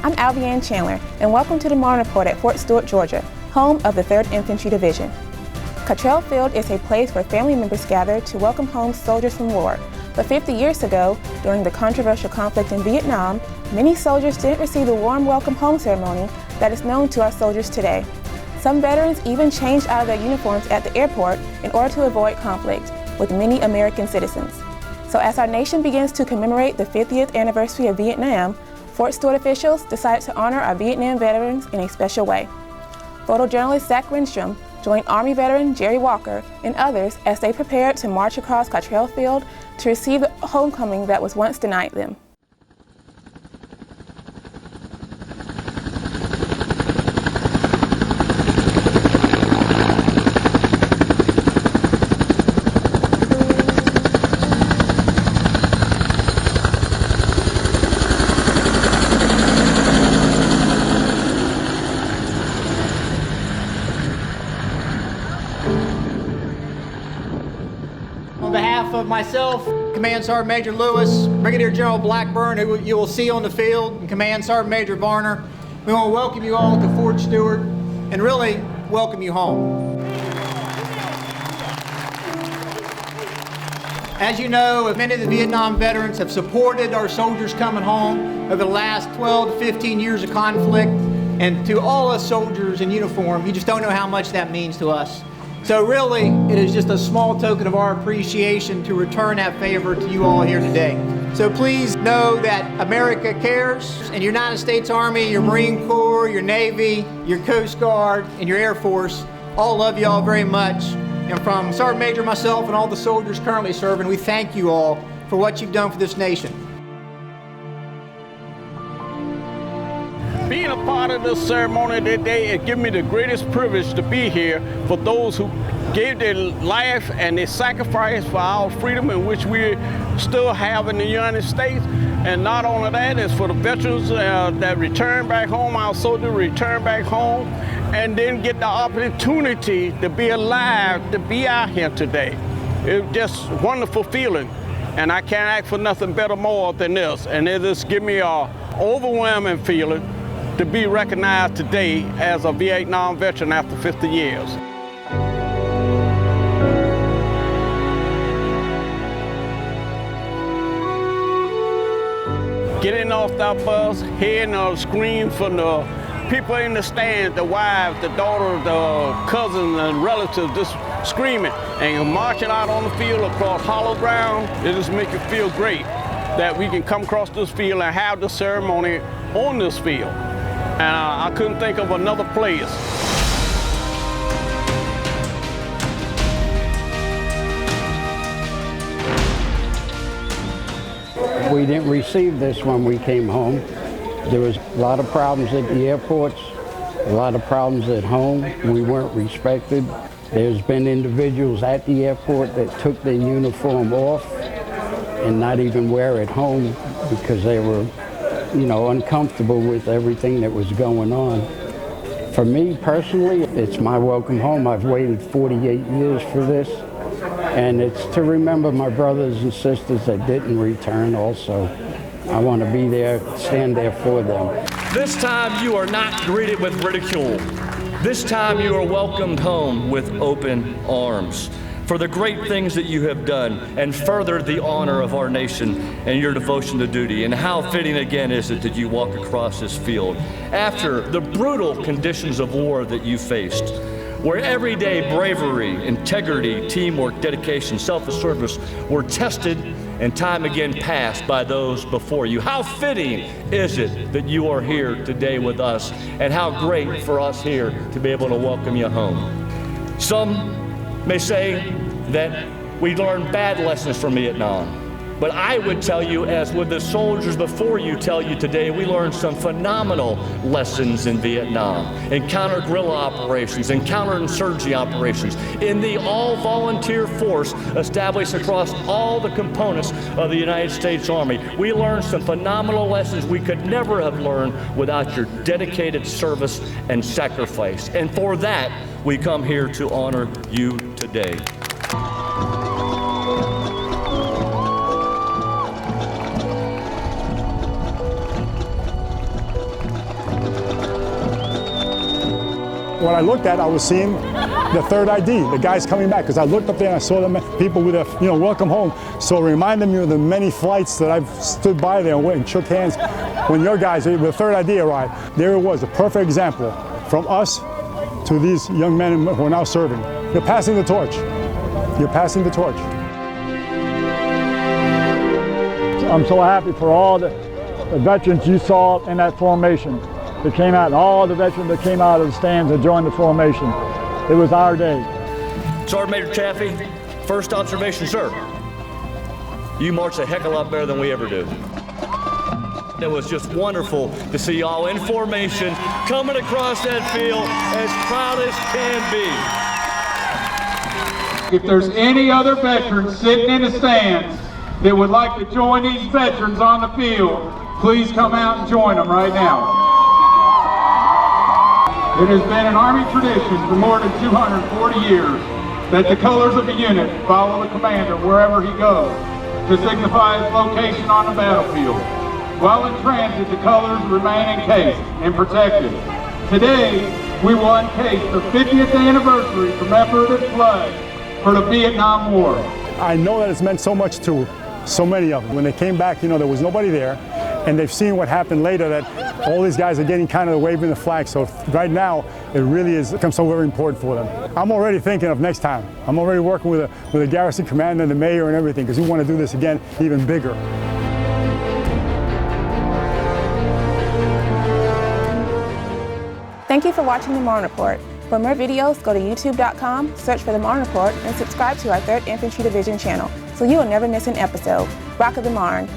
I'm Albianne Chandler, and welcome to the Morning Report at Fort Stewart, Georgia, home of the 3rd Infantry Division. COTTRELL Field is a place where family members gather to welcome home soldiers from war. But 50 years ago, during the controversial conflict in Vietnam, many soldiers didn't receive the warm welcome home ceremony that is known to our soldiers today. Some veterans even changed out of their uniforms at the airport in order to avoid conflict with many American citizens. So as our nation begins to commemorate the 50th anniversary of Vietnam, Fort Stewart officials decided to honor our Vietnam veterans in a special way. Photojournalist REHNSTROM joined Army veteran Jerry Walker and others as they prepared to march across COTTRELL Field to receive the homecoming that was once denied them. On behalf of myself, Command Sergeant Major Lewis, Brigadier General Blackburn, who you will see on the field, and Command Sergeant Major Varner, we want to welcome you all to Fort Stewart and really welcome you home. As you know, many of the Vietnam veterans have supported our soldiers coming home over the last 12 to 15 years of conflict, and to all us soldiers in uniform, you just don't know how much that means to us. So really, it is just a small token of our appreciation to return that favor to you all here today. So please know that America cares, and your United States Army, your Marine Corps, your Navy, your Coast Guard, and your Air Force all love you all very much. And from Sergeant Major, myself, and all the soldiers currently serving, we thank you all for what you've done for this nation. Being a part of this ceremony today, it gives me the greatest privilege to be here for those who gave their life and their sacrifice for our freedom, in which we still have in the United States. And not only that, it's for the veterans that return back home, our soldiers return back home, and then get the opportunity to be alive, to be out here today. It's just a wonderful feeling, and I can't ask for nothing better more than this. And it just gives me an overwhelming feeling to be recognized today as a Vietnam veteran after 50 years. Getting off that bus, hearing the screams from the people in the stands, the wives, the daughters, the cousins and relatives just screaming, and marching out on the field across hollow ground, it just makes you feel great that we can come across this field and have the ceremony on this field. And I couldn't think of another place. We didn't receive this when we came home. There was a lot of problems at the airports, a lot of problems at home. We weren't respected. There's been individuals at the airport that took their uniform off and not even wear it home because they were, uncomfortable with everything that was going on. For me personally, it's my welcome home. I've waited 48 years for this, and it's to remember my brothers and sisters that didn't return also. I want to be there, stand there for them. This time you are not greeted with ridicule. This time you are welcomed home with open arms for the great things that you have done and furthered the honor of our nation and your devotion to duty. And how fitting again is it that you walk across this field after the brutal conditions of war that you faced, where everyday bravery, integrity, teamwork, dedication, selfless service were tested and time again passed by those before you. How fitting is it that you are here today with us, and how great for us here to be able to welcome you home. Some may say that we learned bad lessons from Vietnam. But I would tell you, as would the soldiers before you tell you today, we learned some phenomenal lessons in Vietnam, in counter-guerrilla operations, in counterinsurgency operations, in the all-volunteer force established across all the components of the United States Army. We learned some phenomenal lessons we could never have learned without your dedicated service and sacrifice. And for that, we come here to honor you today. What I looked at, I was seeing the third ID, the guys coming back, because I looked up there and I saw them, people with a, welcome home. So it reminded me of the many flights that I've stood by there and went and shook hands when your guys, with the third ID arrived. There it was, a perfect example from us to these young men who are now serving. You're passing the torch. You're passing the torch. I'm so happy for all the veterans you saw in that formation. That came out, all the veterans that came out of the stands and joined the formation. It was our day. Sergeant Major Chaffee, first observation, sir. You marched a heck of a lot better than we ever do. It was just wonderful to see y'all in formation, coming across that field as proud as can be. If there's any other veterans sitting in the stands that would like to join these veterans on the field, please come out and join them right now. It has been an Army tradition for more than 240 years that the colors of the unit follow the commander wherever he goes to signify his location on the battlefield. While in transit, the colors remain encased and protected. Today, we will encase the 50th anniversary commemorative flag for the Vietnam War. I know that it's meant so much to so many of them. When they came back, there was nobody there, and they've seen what happened later, that all these guys are getting kind of waving the flag. So right now, it really has become so very important for them. I'm already thinking of next time. I'm already working with a garrison commander and the mayor and everything, because we want to do this again even bigger. Thank you for watching the Marne Report. For more videos, go to youtube.com, search for the Marne Report, and subscribe to our 3rd Infantry Division channel so you will never miss an episode. Rock of the Marne.